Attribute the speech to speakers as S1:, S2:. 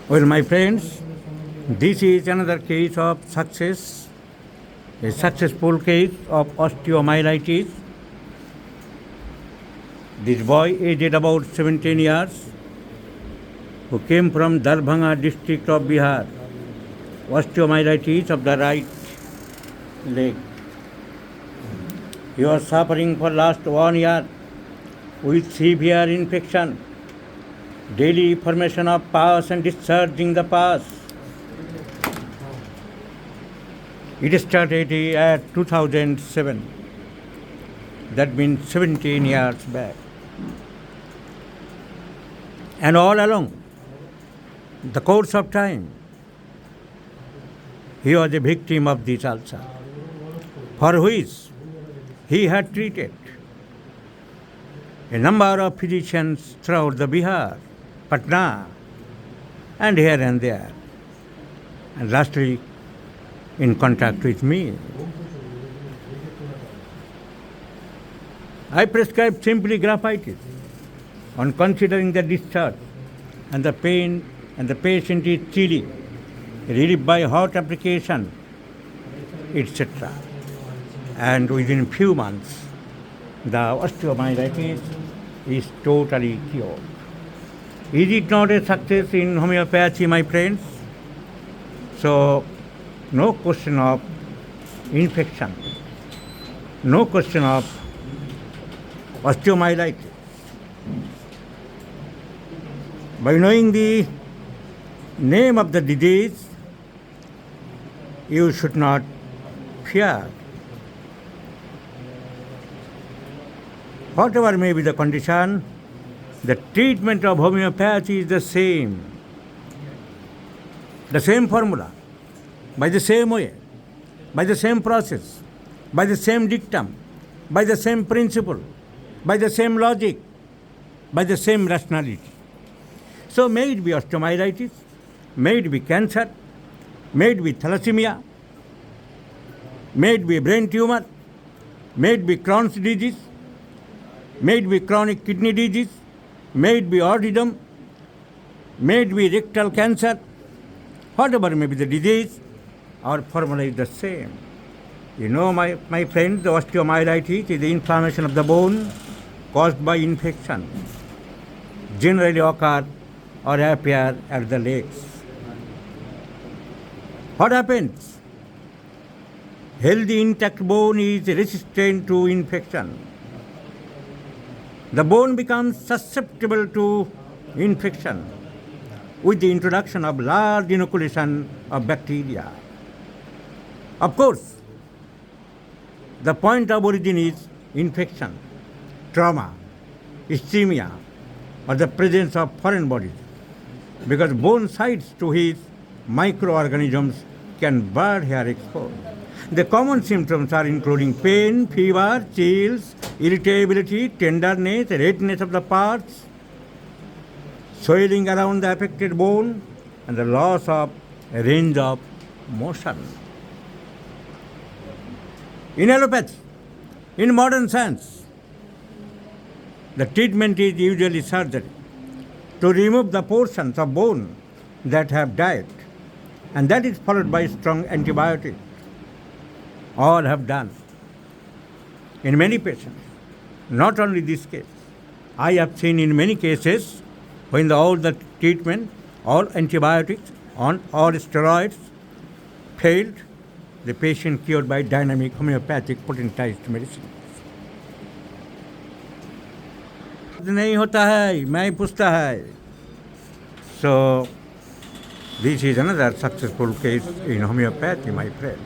S1: Well, my friends, this is another case of success, a successful case of osteomyelitis. This boy, aged about 17 years, who came from Darbhanga district of Bihar, osteomyelitis of the right leg. He was suffering for last 1 year with severe infection, daily formation of pus and discharging the pus. It started at 2007. That means 17 years back. And all along the course of time, he was a victim of this ulcer, for which he had treated a number of physicians throughout the Bihar, Patna, and here and there, and lastly in contact with me. I prescribed simply graphitis on considering the discharge and the pain, and the patient is chilly, relieved by hot application, etc. And within few months, the osteomyelitis is totally cured. Is it not a success in homeopathy, my friends? So, no question of infection, no question of osteomyelitis. By knowing the name of the disease, you should not fear. Whatever may be the condition, the treatment of homeopathy is the same formula, by the same way, by the same process, by the same dictum, by the same principle, by the same logic, by the same rationality. So may it be osteomyelitis, may it be cancer, may it be thalassemia, may it be brain tumor, may it be Crohn's disease, may it be chronic kidney disease, may it be autism, may it be rectal cancer, whatever may be the disease, our formula is the same. You know, my friend, the osteomyelitis is the inflammation of the bone caused by infection, generally occur or appear at the legs. What happens? Healthy intact bone is resistant to infection. The bone becomes susceptible to infection with the introduction of large inoculation of bacteria. Of course, the point of origin is infection, trauma, ischemia, or the presence of foreign bodies, because bone sites to his microorganisms can burn here exposed. The common symptoms are including pain, fever, chills, irritability, tenderness, redness of the parts, swelling around the affected bone, and the loss of range of motion. In allopathy, in modern science, the treatment is usually surgery to remove the portions of bone that have died, and that is followed by strong antibiotics. All have done. In many patients, not only this case, I have seen in many cases when all the treatment, all antibiotics, all steroids failed, the patient cured by dynamic homeopathic potentized medicine. नहीं होता है, मैं पूछता है. So this is another successful case in homeopathy, my friends.